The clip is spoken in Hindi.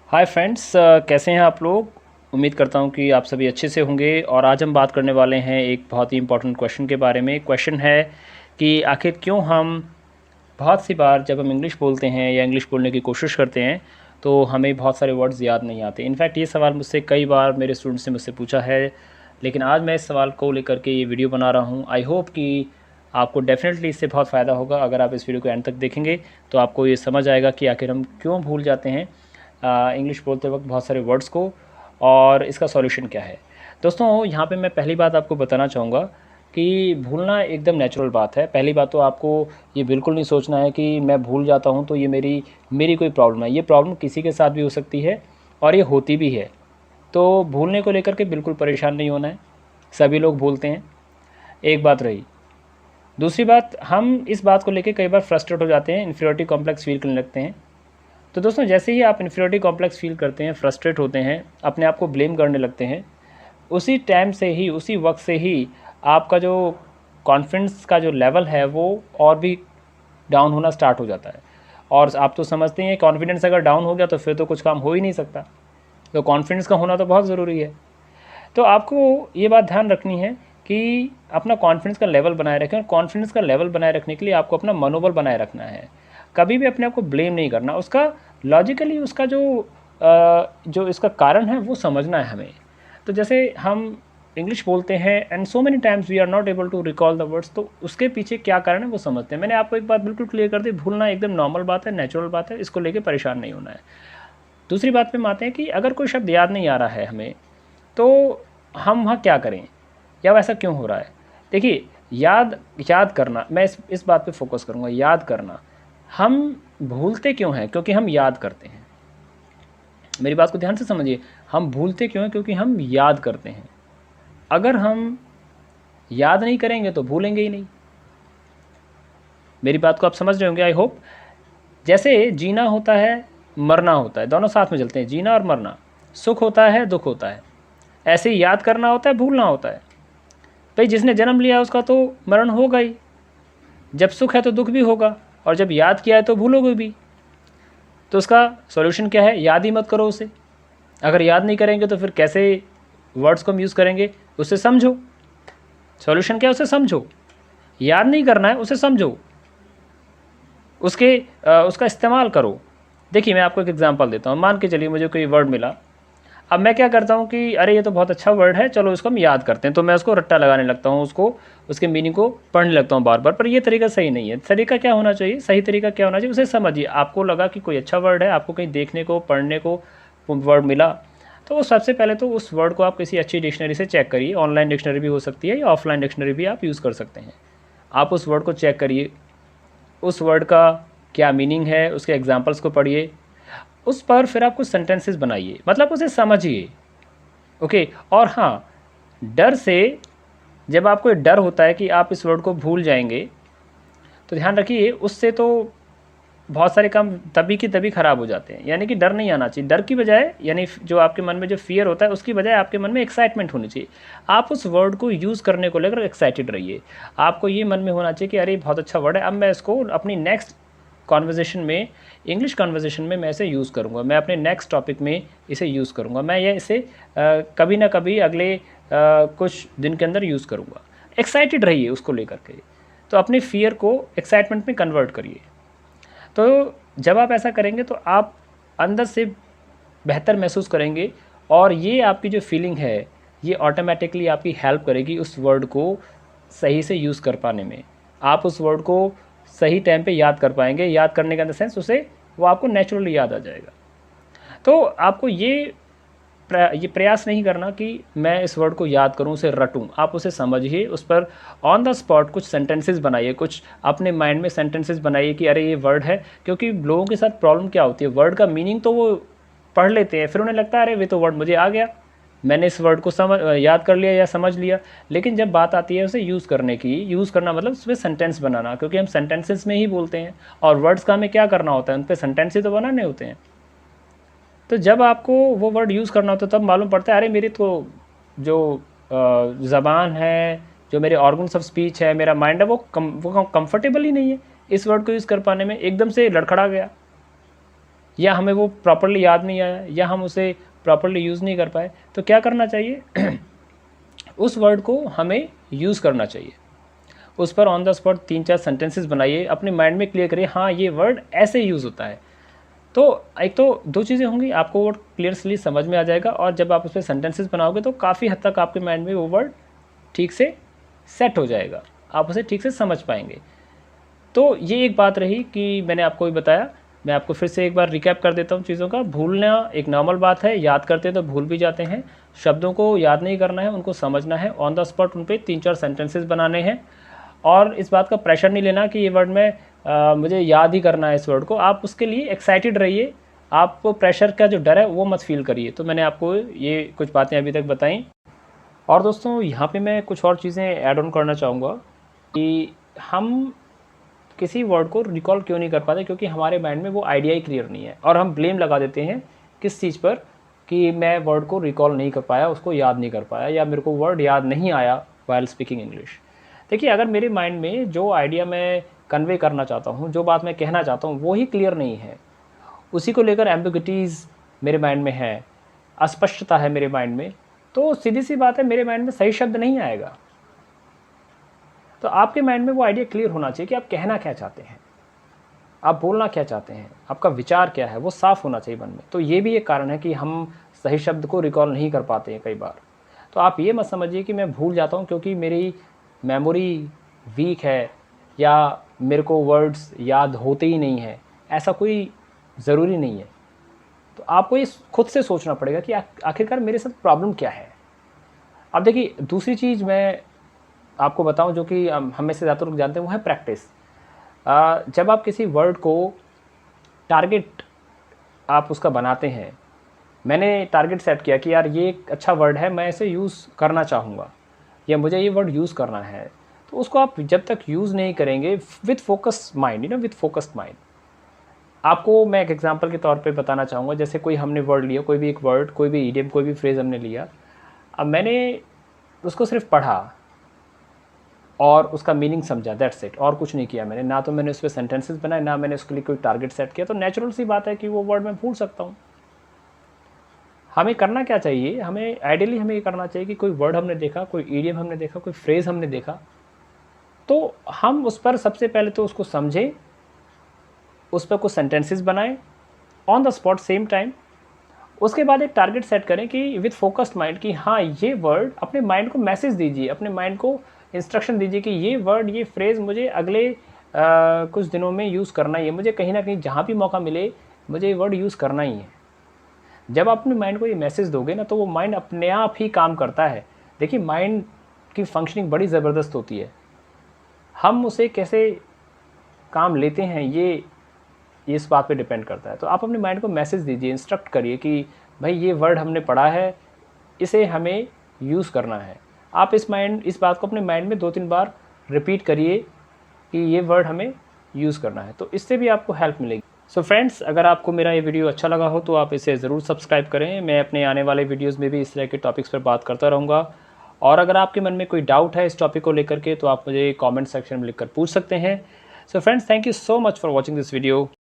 हाय फ्रेंड्स, कैसे हैं आप लोग। उम्मीद करता हूं कि आप सभी अच्छे से होंगे। और आज हम बात करने वाले हैं एक बहुत ही इंपॉर्टेंट क्वेश्चन के बारे में। क्वेश्चन है कि आखिर क्यों हम बहुत सी बार जब हम इंग्लिश बोलते हैं या इंग्लिश बोलने की कोशिश करते हैं तो हमें बहुत सारे वर्ड्स याद नहीं आते। इनफैक्ट ये सवाल मुझसे कई बार मेरे स्टूडेंट्स ने मुझसे पूछा है, लेकिन आज मैं इस सवाल को लेकर के ये वीडियो बना रहा हूँ। आई होप कि आपको डेफिनेटली इससे बहुत फ़ायदा होगा। अगर आप इस वीडियो को एंड तक देखेंगे तो आपको ये समझ आएगा कि आखिर हम क्यों भूल जाते हैं इंग्लिश बोलते वक्त बहुत सारे वर्ड्स को, और इसका सॉल्यूशन क्या है। दोस्तों, यहाँ पे मैं पहली बात आपको बताना चाहूँगा कि भूलना एकदम नेचुरल बात है। पहली बात तो आपको ये बिल्कुल नहीं सोचना है कि मैं भूल जाता हूँ तो ये मेरी मेरी कोई प्रॉब्लम है। ये प्रॉब्लम किसी के साथ भी हो सकती है और ये होती भी है। तो भूलने को लेकर के बिल्कुल परेशान नहीं होना है, सभी लोग भूलते हैं। एक बात रही। दूसरी बात, हम इस बात को लेकर कई बार फ्रस्ट्रेट हो जाते हैं, इन्फीरियरिटी कॉम्प्लेक्स फील करने लगते हैं। तो दोस्तों, जैसे ही आप इन्फीरियरिटी कॉम्प्लेक्स फील करते हैं, फ्रस्ट्रेट होते हैं, अपने आप को ब्लेम करने लगते हैं, उसी टाइम से ही, उसी वक्त से ही आपका जो कॉन्फिडेंस का जो लेवल है वो और भी डाउन होना स्टार्ट हो जाता है। और आप तो समझते हैं कॉन्फिडेंस अगर डाउन हो गया तो फिर तो कुछ काम हो ही नहीं सकता। तो कॉन्फिडेंस का होना तो बहुत ज़रूरी है। तो आपको ये बात ध्यान रखनी है कि अपना कॉन्फिडेंस का लेवल बनाए रखें। और कॉन्फिडेंस का लेवल बनाए रखने के लिए आपको अपना मनोबल बनाए रखना है। कभी भी अपने आप को ब्लेम नहीं करना, उसका लॉजिकली उसका जो इसका कारण है वो समझना है हमें। तो जैसे हम इंग्लिश बोलते हैं and so many times we are not able to recall the words, तो उसके पीछे क्या कारण है वो समझते हैं। मैंने आपको एक बात बिल्कुल क्लियर कर दी, भूलना एकदम नॉर्मल बात है, नेचुरल बात है, इसको लेके परेशान नहीं होना है। दूसरी बात पे हम आते हैं कि अगर कोई शब्द याद नहीं आ रहा है हमें, तो हम वहाँ क्या करें या वैसा क्यों हो रहा है। देखिए, याद याद करना, मैं इस बात पे फोकस करूँगा। याद करना, हम भूलते क्यों हैं? क्योंकि हम याद करते हैं। मेरी बात को ध्यान से समझिए। हम भूलते क्यों हैं? क्योंकि हम याद करते हैं। अगर हम याद नहीं करेंगे तो भूलेंगे ही नहीं। मेरी बात को आप समझ रहे होंगे, आई होप। जैसे जीना होता है, मरना होता है, दोनों साथ में चलते हैं, जीना और मरना। सुख होता है, दुख होता है। ऐसे ही याद करना होता है, भूलना होता है। भाई, जिसने जन्म लिया उसका तो मरण होगा ही। जब सुख है तो दुख भी होगा, और जब याद किया है तो भूलोगे भी। तो उसका सॉल्यूशन क्या है? याद ही मत करो उसे। अगर याद नहीं करेंगे तो फिर कैसे वर्ड्स को हम यूज़ करेंगे? उसे समझो। सॉल्यूशन क्या है? उसे समझो। याद नहीं करना है, उसे समझो, उसका इस्तेमाल करो। देखिए, मैं आपको एक एग्जांपल देता हूँ। मान के चलिए मुझे कोई वर्ड मिला। अब मैं क्या करता हूँ कि अरे ये तो बहुत अच्छा वर्ड है, चलो इसको हम याद करते हैं। तो मैं उसको रट्टा लगाने लगता हूँ, उसके मीनिंग को पढ़ने लगता हूँ बार बार। पर ये तरीका सही नहीं है। तरीका क्या होना चाहिए? सही तरीका क्या होना चाहिए? उसे समझिए। आपको लगा कि कोई अच्छा वर्ड है, आपको कहीं देखने को, पढ़ने को वर्ड मिला, तो सबसे पहले तो उस वर्ड को आप किसी अच्छी डिक्शनरी से चेक करिए। ऑनलाइन डिक्शनरी भी हो सकती है या ऑफलाइन डिक्शनरी भी आप यूज़ कर सकते हैं। आप उस वर्ड को चेक करिए, उस वर्ड का क्या मीनिंग है, उसके एग्जाम्पल्स को पढ़िए। उस पर फिर आप कुछ सेंटेंसेस बनाइए, मतलब उसे समझिए। ओके। और हाँ, डर से, जब आपको डर होता है कि आप इस वर्ड को भूल जाएंगे, तो ध्यान रखिए उससे तो बहुत सारे काम तभी की तभी ख़राब हो जाते हैं। यानी कि डर नहीं आना चाहिए। डर की बजाय, यानी जो आपके मन में जो फियर होता है उसकी बजाय आपके मन में एक्साइटमेंट होनी चाहिए। आप उस वर्ड को यूज़ करने को लेकर एक्साइटेड रहिए। आपको ये मन में होना चाहिए कि अरे बहुत अच्छा वर्ड है, अब मैं इसको अपनी नेक्स्ट कॉन्वर्जेसन में, इंग्लिश कॉन्वर्जेसन में मैं इसे यूज़ करूँगा, मैं अपने नेक्स्ट टॉपिक में इसे यूज़ करूँगा, मैं ये इसे कभी ना कभी अगले कुछ दिन के अंदर यूज़ करूँगा। एक्साइटेड रहिए उसको लेकर के। तो अपने फियर को एक्साइटमेंट में कन्वर्ट करिए। तो जब आप ऐसा करेंगे तो आप अंदर से बेहतर महसूस करेंगे, और ये आपकी जो फीलिंग है ये ऑटोमेटिकली आपकी हेल्प करेगी उस वर्ड को सही से यूज़ कर पाने में। आप उस वर्ड को सही टाइम पे याद कर पाएंगे। याद करने का इन द सेंस, उसे वो आपको नेचुरली याद आ जाएगा। तो आपको ये प्रयास नहीं करना कि मैं इस वर्ड को याद करूं, उसे रटूं। आप उसे समझिए, उस पर ऑन द स्पॉट कुछ सेंटेंसेस बनाइए, कुछ अपने माइंड में सेंटेंसेस बनाइए कि अरे ये वर्ड है। क्योंकि लोगों के साथ प्रॉब्लम क्या होती है, वर्ड का मीनिंग तो वो पढ़ लेते हैं, फिर उन्हें लगता है अरे वे तो वर्ड मुझे आ गया, मैंने इस वर्ड को याद कर लिया या समझ लिया। लेकिन जब बात आती है उसे यूज़ करने की, यूज़ करना मतलब उसमें सेंटेंस बनाना, क्योंकि हम सेंटेंसेस में ही बोलते हैं और वर्ड्स का हमें क्या करना होता है, उन पर सेंटेंस ही तो बनाने होते हैं। तो जब आपको वो वर्ड यूज़ करना होता है तब मालूम पड़ता है अरे मेरी तो जो ज़बान है, जो मेरे ऑर्गन्स ऑफ स्पीच है, मेरा माइंड है, वो कंफर्टेबल ही नहीं है इस वर्ड को यूज़ कर पाने में, एकदम से लड़खड़ा गया। या हमें वो प्रॉपर्ली याद नहीं आया, या हम उसे प्रॉपर्ली यूज़ नहीं कर पाए, तो क्या करना चाहिए उस वर्ड को हमें यूज़ करना चाहिए। उस पर ऑन द स्पॉट 3-4 सेंटेंसेस बनाइए, अपने माइंड में क्लियर करिए, हाँ ये वर्ड ऐसे यूज़ होता है। तो एक तो 2 चीज़ें होंगी, आपको वर्ड क्लियरली समझ में आ जाएगा, और जब आप उस पर सेंटेंसेस बनाओगे तो काफ़ी हद तक आपके माइंड में वो वर्ड ठीक से सेट हो जाएगा, आप उसे ठीक से समझ पाएंगे। तो ये एक बात रही कि मैंने आपको भी बताया। मैं आपको फिर से एक बार रिकैप कर देता हूँ चीज़ों का। भूलना एक नॉर्मल बात है, याद करते हैं तो भूल भी जाते हैं। शब्दों को याद नहीं करना है, उनको समझना है, ऑन द स्पॉट उन पे 3-4 सेंटेंसेस बनाने हैं, और इस बात का प्रेशर नहीं लेना कि ये वर्ड में मुझे याद ही करना है इस वर्ड को। आप उसके लिए एक्साइटेड रहिए, आप प्रेशर का जो डर है वो मत फील करिए। तो मैंने आपको ये कुछ बातें अभी तक बताई। और दोस्तों यहाँ पे मैं कुछ और चीज़ें ऐड ऑन करना चाहूँगा कि हम किसी वर्ड को रिकॉल क्यों नहीं कर पाते, क्योंकि हमारे माइंड में वो आइडिया ही क्लियर नहीं है, और हम ब्लेम लगा देते हैं किस चीज़ पर, कि मैं वर्ड को रिकॉल नहीं कर पाया, उसको याद नहीं कर पाया, या मेरे को वर्ड याद नहीं आया वाइल स्पीकिंग इंग्लिश। देखिए, अगर मेरे माइंड में जो आइडिया मैं कन्वे करना चाहता हूँ, जो बात मैं कहना चाहता हूँ, वो ही क्लियर नहीं है, उसी को लेकर एम्बिग्युइटीज़ मेरे माइंड में है, अस्पष्टता है मेरे माइंड में, तो सीधी सी बात है, मेरे माइंड में सही शब्द नहीं आएगा। तो आपके माइंड में वो आइडिया क्लियर होना चाहिए कि आप कहना क्या चाहते हैं, आप बोलना क्या चाहते हैं, आपका विचार क्या है, वो साफ़ होना चाहिए मन में। तो ये भी एक कारण है कि हम सही शब्द को रिकॉल नहीं कर पाते हैं कई बार। तो आप ये मत समझिए कि मैं भूल जाता हूँ क्योंकि मेरी मेमोरी वीक है, या मेरे को वर्ड्स याद होते ही नहीं हैं, ऐसा कोई ज़रूरी नहीं है। तो आपको ये खुद से सोचना पड़ेगा कि आखिरकार मेरे साथ प्रॉब्लम क्या है। अब देखिए, दूसरी चीज़ मैं आपको बताऊं जो कि हम में से ज़्यादातर लोग जानते हैं, वो है प्रैक्टिस। जब आप किसी वर्ड को टारगेट आप उसका बनाते हैं, मैंने टारगेट सेट किया कि यार ये एक अच्छा वर्ड है, मैं इसे यूज़ करना चाहूँगा, या मुझे ये वर्ड यूज़ करना है, तो उसको आप जब तक यूज़ नहीं करेंगे with focus mind, with focused mind. आपको मैं एक एग्जांपल के तौर पे बताना चाहूँगा। जैसे कोई हमने वर्ड लिया, कोई भी एक वर्ड, कोई भी इडियम, कोई भी फ्रेज़ हमने लिया, अब मैंने उसको सिर्फ पढ़ा और उसका मीनिंग समझा, दैट्स इट, और कुछ नहीं किया मैंने। ना तो मैंने उस पर सेंटेंसेस बनाए, ना मैंने उसके लिए कोई टारगेट सेट किया, तो नेचुरल सी बात है कि वो वर्ड मैं भूल सकता हूँ। हमें करना क्या चाहिए, हमें आइडियली हमें ये करना चाहिए कि कोई वर्ड हमने देखा, कोई इडियम हमने देखा, कोई फ्रेज़ हमने देखा, तो हम उस पर सबसे पहले तो उसको समझें, उस पर कुछ सेंटेंसेस बनाएं on the spot same time. उसके बाद एक टारगेट सेट करें कि विथ फोकस्ड माइंड, कि हाँ ये वर्ड, अपने माइंड को मैसेज दीजिए, अपने माइंड को इंस्ट्रक्शन दीजिए कि ये वर्ड, ये फ्रेज़ मुझे अगले कुछ दिनों में यूज़ करना ही है, मुझे कहीं ना कहीं जहाँ भी मौका मिले मुझे ये वर्ड यूज़ करना ही है। जब आप अपने माइंड को ये मैसेज दोगे ना, तो वो माइंड अपने आप ही काम करता है। देखिए, माइंड की फंक्शनिंग बड़ी ज़बरदस्त होती है, हम उसे कैसे काम लेते हैं ये इस बात पे डिपेंड करता है। तो आप अपने माइंड को मैसेज दीजिए, इंस्ट्रक्ट करिए कि भाई ये वर्ड हमने पढ़ा है, इसे हमें यूज़ करना है। आप इस बात को अपने माइंड में 2-3 बार रिपीट करिए कि ये वर्ड हमें यूज़ करना है, तो इससे भी आपको हेल्प मिलेगी। सो फ्रेंड्स, अगर आपको मेरा ये वीडियो अच्छा लगा हो तो आप इसे ज़रूर सब्सक्राइब करें। मैं अपने आने वाले वीडियोज़ में भी इस तरह के टॉपिक्स पर बात करता रहूँगा। और अगर आपके मन में कोई डाउट है इस टॉपिक को लेकर के, तो आप मुझे कमेंट सेक्शन में लिखकर पूछ सकते हैं। So friends, thank you so much for watching this video.